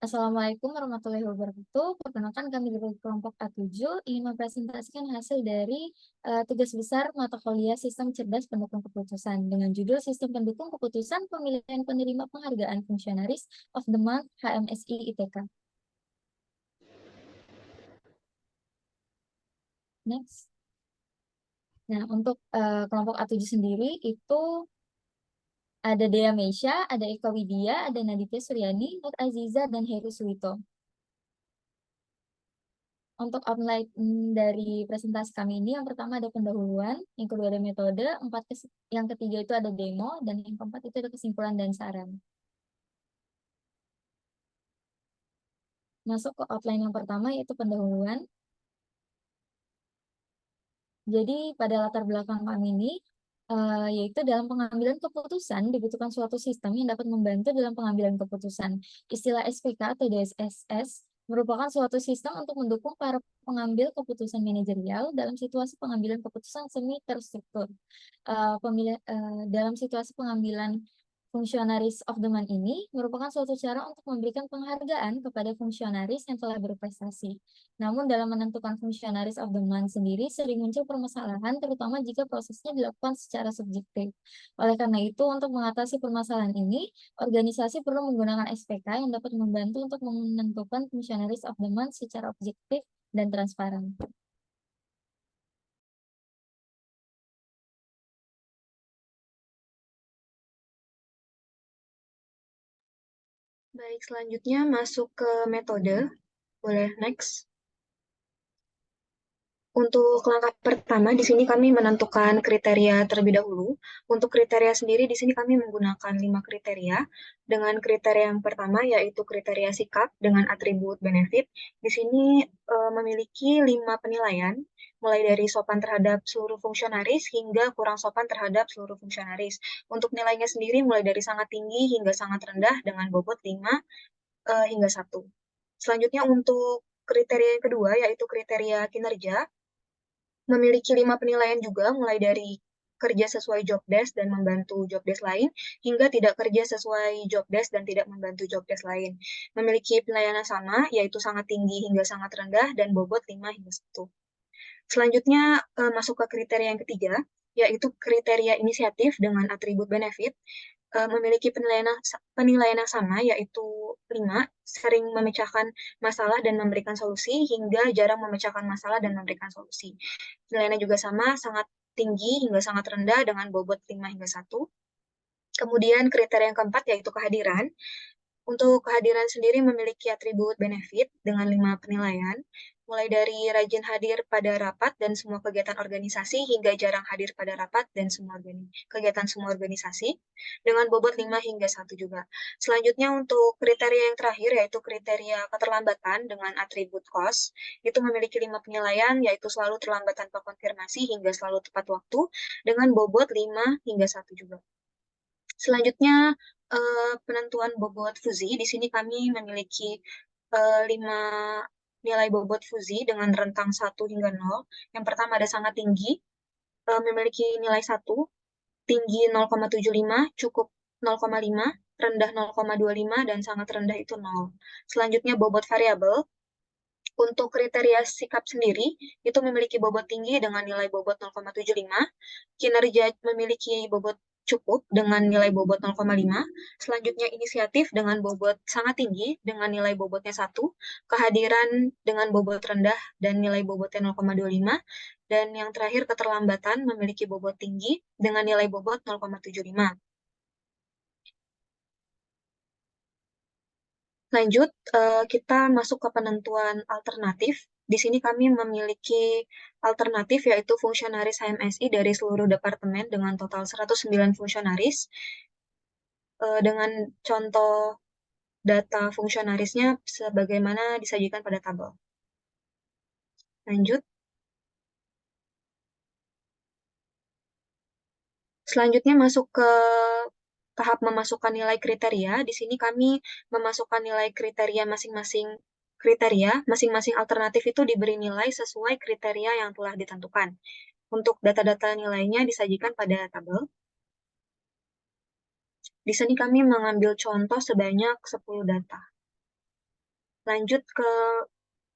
Assalamualaikum warahmatullahi wabarakatuh. Perkenalkan kami dari kelompok A7 ingin mempresentasikan hasil dari tugas besar mata kuliah Sistem Cerdas Pendukung Keputusan dengan judul Sistem Pendukung Keputusan Pemilihan Penerima Penghargaan Fungsionaris of the Month HMSI ITK. Next. Nah, untuk kelompok A7 sendiri itu ada Dea Meisha, ada Eka Widya, ada Naditya Suryani, Nur Aziza, dan Heru Suwito. Untuk outline dari presentasi kami ini, yang pertama ada pendahuluan, yang kedua ada metode, yang ketiga itu ada demo, dan yang keempat itu ada kesimpulan dan saran. Masuk ke outline yang pertama yaitu pendahuluan. Jadi pada latar belakang kami ini, yaitu dalam pengambilan keputusan dibutuhkan suatu sistem yang dapat membantu dalam pengambilan keputusan. Istilah SPK atau DSSS merupakan suatu sistem untuk mendukung para pengambil keputusan manajerial dalam situasi pengambilan keputusan semi terstruktur. Dalam situasi pengambilan fungsionaris of the month ini merupakan suatu cara untuk memberikan penghargaan kepada fungsionaris yang telah berprestasi. Namun dalam menentukan fungsionaris of the month sendiri sering muncul permasalahan, terutama jika prosesnya dilakukan secara subjektif. Oleh karena itu, untuk mengatasi permasalahan ini, organisasi perlu menggunakan SPK yang dapat membantu untuk menentukan fungsionaris of the month secara objektif dan transparan. Baik, selanjutnya masuk ke metode. Boleh next. Untuk langkah pertama, di sini kami menentukan kriteria terlebih dahulu. Untuk kriteria sendiri, di sini kami menggunakan 5 kriteria. Dengan kriteria yang pertama, yaitu kriteria sikap dengan atribut benefit. Di sini memiliki 5 penilaian, mulai dari sopan terhadap seluruh fungsionaris hingga kurang sopan terhadap seluruh fungsionaris. Untuk nilainya sendiri, mulai dari sangat tinggi hingga sangat rendah dengan bobot 5 hingga 1. Selanjutnya untuk kriteria yang kedua, yaitu kriteria kinerja, memiliki 5 penilaian juga, mulai dari kerja sesuai job desk dan membantu job desk lain, hingga tidak kerja sesuai job desk dan tidak membantu job desk lain. Memiliki penilaian yang sama, yaitu sangat tinggi hingga sangat rendah, dan bobot 5 hingga 1. Selanjutnya masuk ke kriteria yang ketiga, yaitu kriteria inisiatif dengan atribut benefit. Memiliki penilaian yang sama, yaitu 5, sering memecahkan masalah dan memberikan solusi, hingga jarang memecahkan masalah dan memberikan solusi. Penilaiannya juga sama, sangat tinggi hingga sangat rendah dengan bobot 5 hingga 1. Kemudian kriteria yang keempat yaitu kehadiran. Untuk kehadiran sendiri memiliki atribut benefit dengan 5 penilaian, mulai dari rajin hadir pada rapat dan semua kegiatan organisasi hingga jarang hadir pada rapat dan semua kegiatan semua organisasi dengan bobot 5 hingga 1 juga. Selanjutnya untuk kriteria yang terakhir yaitu kriteria keterlambatan dengan atribut cost, itu memiliki 5 penilaian yaitu selalu terlambat tanpa konfirmasi hingga selalu tepat waktu dengan bobot 5 hingga 1 juga. Selanjutnya penentuan bobot fuzi. Di sini kami memiliki 5 nilai bobot fuzi dengan rentang 1 hingga 0. Yang pertama ada sangat tinggi, memiliki nilai 1, tinggi 0,75, cukup 0,5, rendah 0,25, dan sangat rendah itu 0. Selanjutnya bobot variabel. Untuk kriteria sikap sendiri, itu memiliki bobot tinggi dengan nilai bobot 0,75, kinerja memiliki bobot cukup dengan nilai bobot 0,5, selanjutnya inisiatif dengan bobot sangat tinggi dengan nilai bobotnya 1, kehadiran dengan bobot rendah dan nilai bobotnya 0,25, dan yang terakhir keterlambatan memiliki bobot tinggi dengan nilai bobot 0,75. Lanjut, kita masuk ke penentuan alternatif. Di sini kami memiliki alternatif yaitu fungsionaris HMSI dari seluruh departemen dengan total 109 fungsionaris. Dengan contoh data fungsionarisnya sebagaimana disajikan pada tabel. Lanjut. Selanjutnya masuk ke tahap memasukkan nilai kriteria. Di sini kami memasukkan nilai kriteria masing-masing kriteria. Masing-masing alternatif itu diberi nilai sesuai kriteria yang telah ditentukan. Untuk data-data nilainya disajikan pada tabel. Di sini kami mengambil contoh sebanyak 10 data. Lanjut ke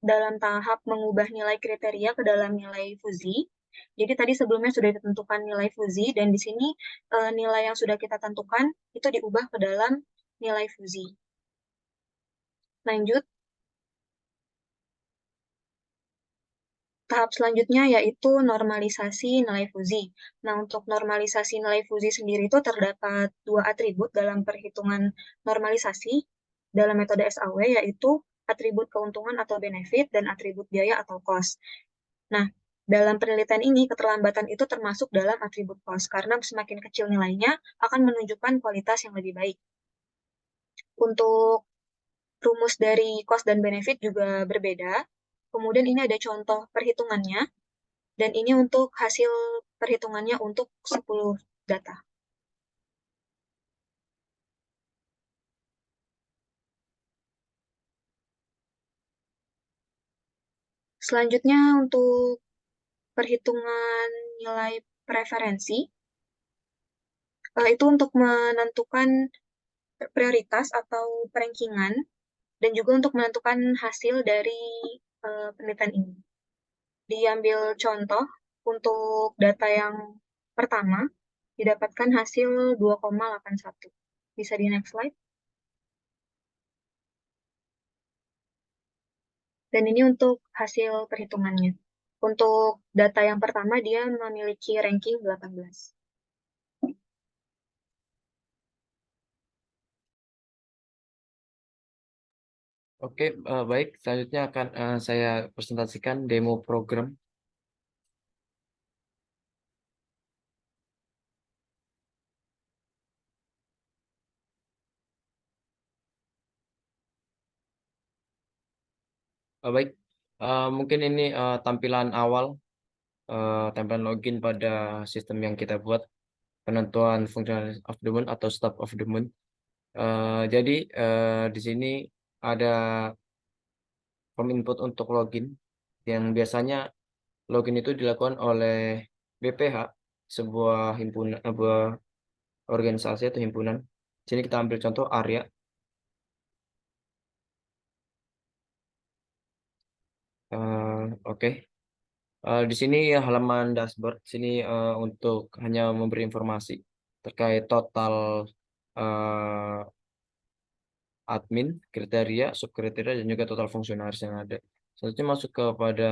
dalam tahap mengubah nilai kriteria ke dalam nilai fuzzy. Jadi tadi sebelumnya sudah ditentukan nilai fuzzy dan di sini nilai yang sudah kita tentukan itu diubah ke dalam nilai fuzzy. Lanjut, tahap selanjutnya yaitu normalisasi nilai fuzzy. Nah, untuk normalisasi nilai fuzzy sendiri itu terdapat dua atribut dalam perhitungan normalisasi dalam metode SAW, yaitu atribut keuntungan atau benefit dan atribut biaya atau cost. Nah, dalam penelitian ini, keterlambatan itu termasuk dalam atribut cost, karena semakin kecil nilainya akan menunjukkan kualitas yang lebih baik. Untuk rumus dari cost dan benefit juga berbeda. Kemudian ini ada contoh perhitungannya, dan ini untuk hasil perhitungannya untuk 10 data. Selanjutnya untuk perhitungan nilai preferensi, itu untuk menentukan prioritas atau perankingan dan juga untuk menentukan hasil dari penelitian ini. Diambil contoh untuk data yang pertama, didapatkan hasil 2,81. Bisa di next slide. Dan ini untuk hasil perhitungannya. Untuk data yang pertama, dia memiliki ranking 18. Oke, baik. Selanjutnya akan saya presentasikan demo program. Baik, mungkin ini tampilan awal, tampilan login pada sistem yang kita buat, penentuan fungsional of the month atau stop of the month. Jadi di sini ada form input untuk login, yang biasanya login itu dilakukan oleh BPH, sebuah himpunan, sebuah organisasi atau himpunan. Sini kita ambil contoh Arya. Oke. Di sini halaman dashboard. Sini untuk hanya memberi informasi terkait total eh, admin, kriteria, subkriteria, dan juga total fungsionaris yang ada. Selanjutnya masuk kepada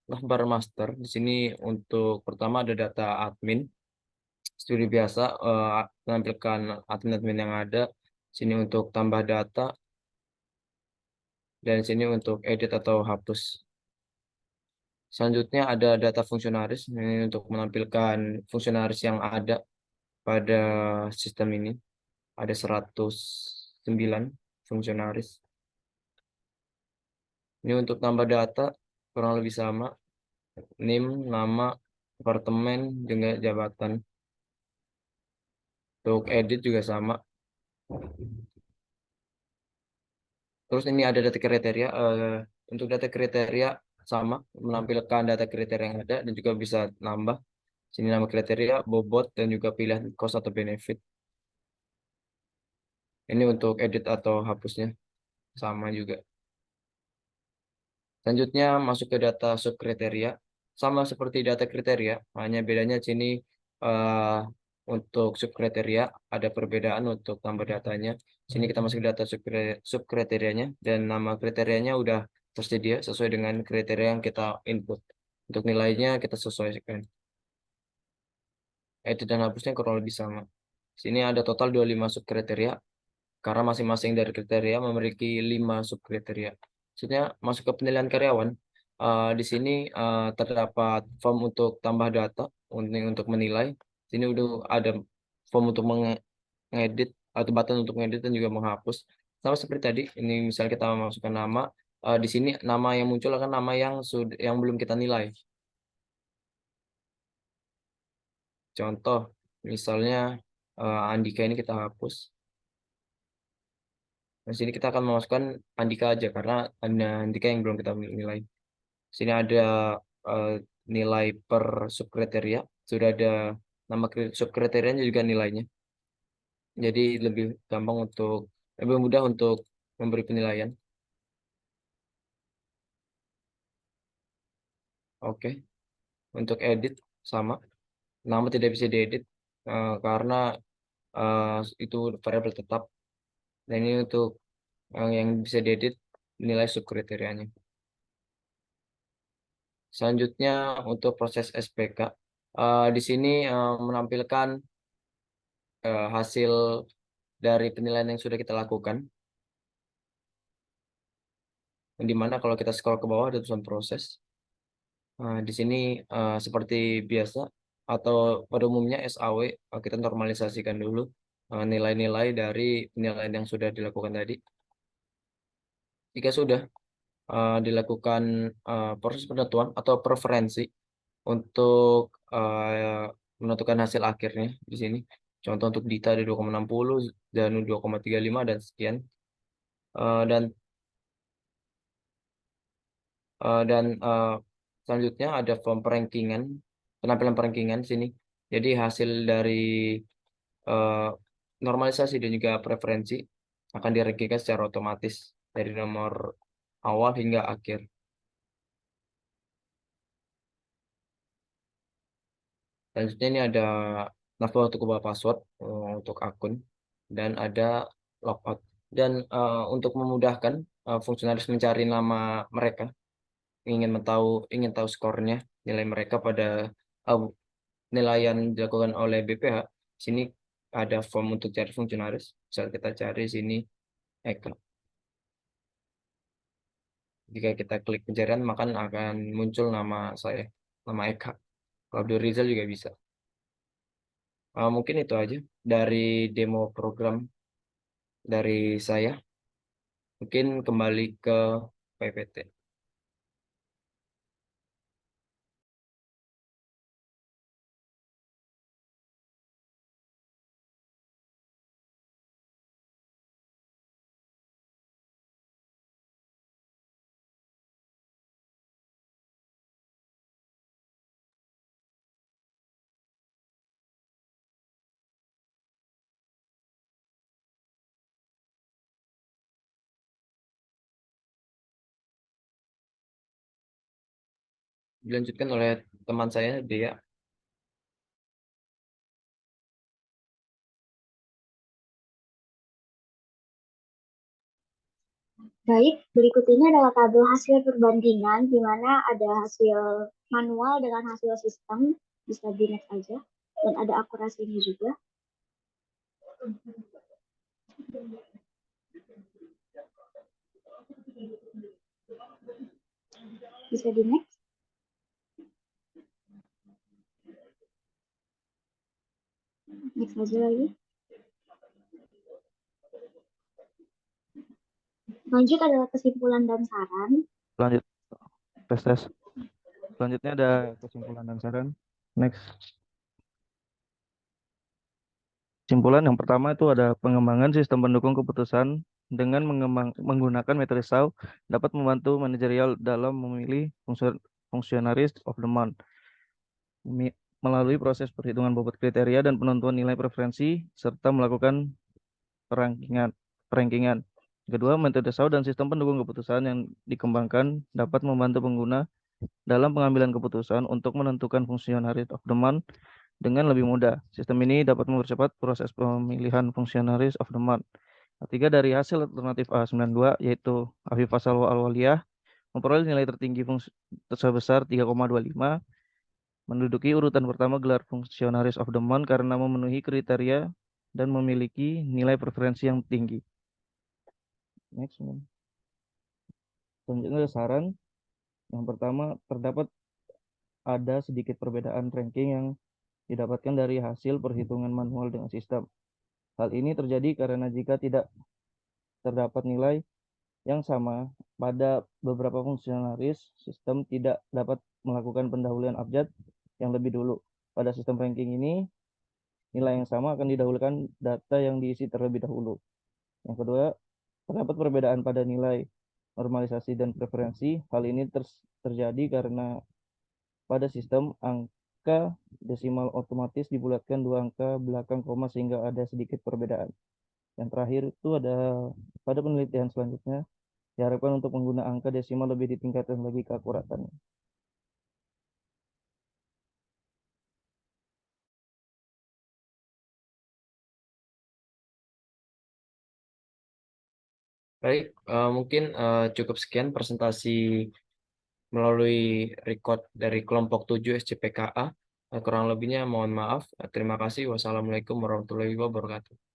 bar master. Di sini untuk pertama ada data admin. Seperti biasa menampilkan admin-admin yang ada. Sini untuk tambah data, dan sini untuk edit atau hapus. Selanjutnya ada data fungsionaris, ini untuk menampilkan fungsionaris yang ada pada sistem ini. Ada 109 fungsionaris. Ini untuk tambah data, kurang lebih sama. NIM, nama, apartemen, juga jabatan. Untuk edit juga sama. Terus ini ada data kriteria. Untuk data kriteria sama, menampilkan data kriteria yang ada dan juga bisa nambah. Sini nama kriteria, bobot, dan juga pilihan cost atau benefit. Ini untuk edit atau hapusnya sama juga. Selanjutnya masuk ke data subkriteria. Sama seperti data kriteria, hanya bedanya sini eh, untuk subkriteria ada perbedaan untuk tambah datanya. Sini kita masuk ke data subkriterianya dan nama kriterianya udah tersedia sesuai dengan kriteria yang kita input. Untuk nilainya kita sesuaikan. Edit dan hapusnya kurang lebih sama. Sini ada total 25 subkriteria karena masing-masing dari kriteria memiliki 5 subkriteria. Maksudnya masuk ke penilaian karyawan. Di sini terdapat form untuk tambah data untuk menilai. Sini udah ada form untuk mengedit atau button untuk mengedit dan juga menghapus. Sama seperti tadi, ini misal kita masukkan nama, di sini nama yang muncul akan nama yang yang belum kita nilai. Contoh, misalnya Andika ini kita hapus. Di sini kita akan memasukkan Andika aja karena ada Andika yang belum kita nilai. Sini ada eh, nilai per subkriteria, sudah ada nama subkriterianya juga nilainya. Jadi lebih gampang lebih mudah untuk memberi penilaian. Oke. Untuk edit sama. Nama tidak bisa diedit karena itu variabel tetap. Dan ini untuk yang bisa diedit nilai subkriterianya. Selanjutnya untuk proses SPK. Di sini menampilkan hasil dari penilaian yang sudah kita lakukan. Di mana kalau kita scroll ke bawah ada tulisan proses. Di sini seperti biasa atau pada umumnya SAW kita normalisasikan dulu nilai-nilai dari penilaian yang sudah dilakukan tadi. Jika sudah dilakukan proses penentuan atau preferensi untuk menentukan hasil akhirnya di sini. Contoh untuk Dita ada 2,60, Zanu 2,35 dan sekian. Eh, dan dan selanjutnya ada form perankingan, penampilan perankingan sini. Jadi hasil dari eh, normalisasi dan juga preferensi akan direkikan secara otomatis dari nomor awal hingga akhir. Selanjutnya ini ada nafas untuk ubah password untuk akun dan ada logout. Dan untuk memudahkan fungsionaris mencari nama mereka, ingin tahu skornya, nilai mereka pada uh, penilaian dilakukan oleh BPH. Sini ada form untuk cari fungsionaris. Misal kita cari sini Eka. Jika kita klik pencarian, maka akan muncul nama saya, nama Eka. Kalau Abdul Rizal juga bisa. Mungkin itu aja dari demo program dari saya. Mungkin kembali ke PPT. Dilanjutkan oleh teman saya, Dea. Baik, berikut ini adalah tabel hasil perbandingan di mana ada hasil manual dengan hasil sistem, bisa di next aja, dan ada akurasinya juga. Bisa di next. Next aja lagi. Lanjut adalah kesimpulan dan saran. Lanjut, tes. Selanjutnya ada kesimpulan dan saran. Next. Kesimpulan yang pertama itu ada pengembangan sistem pendukung keputusan dengan menggunakan metode SAW dapat membantu manajerial dalam memilih fungsionaris of the month melalui proses perhitungan bobot kriteria dan penentuan nilai preferensi serta melakukan perankingan. Kedua, metode SAW dan sistem pendukung keputusan yang dikembangkan dapat membantu pengguna dalam pengambilan keputusan untuk menentukan fungsionaris of the month dengan lebih mudah. Sistem ini dapat mempercepat proses pemilihan fungsionaris of the month. Ketiga, dari hasil alternatif A92 yaitu Afifah Salwa Al-Waliyah memperoleh nilai tertinggi sebesar 3,25, menduduki urutan pertama gelar fungsionaris of the month karena memenuhi kriteria dan memiliki nilai preferensi yang tinggi. Next. Selanjutnya ada saran. Yang pertama, terdapat ada sedikit perbedaan ranking yang didapatkan dari hasil perhitungan manual dengan sistem. Hal ini terjadi karena jika tidak terdapat nilai yang sama pada beberapa fungsionaris, sistem tidak dapat melakukan pendahuluan abjad yang lebih dulu. Pada sistem ranking ini, nilai yang sama akan didahulukan data yang diisi terlebih dahulu. Yang kedua, terdapat perbedaan pada nilai normalisasi dan preferensi. Hal ini terjadi karena pada sistem angka desimal otomatis dibulatkan dua angka belakang koma sehingga ada sedikit perbedaan. Yang terakhir itu ada pada penelitian selanjutnya diharapkan untuk pengguna angka desimal lebih ditingkatkan lagi keakuratannya. Baik, mungkin cukup sekian presentasi melalui record dari kelompok 7 SCPKA. Kurang lebihnya mohon maaf. Terima kasih. Wassalamualaikum warahmatullahi wabarakatuh.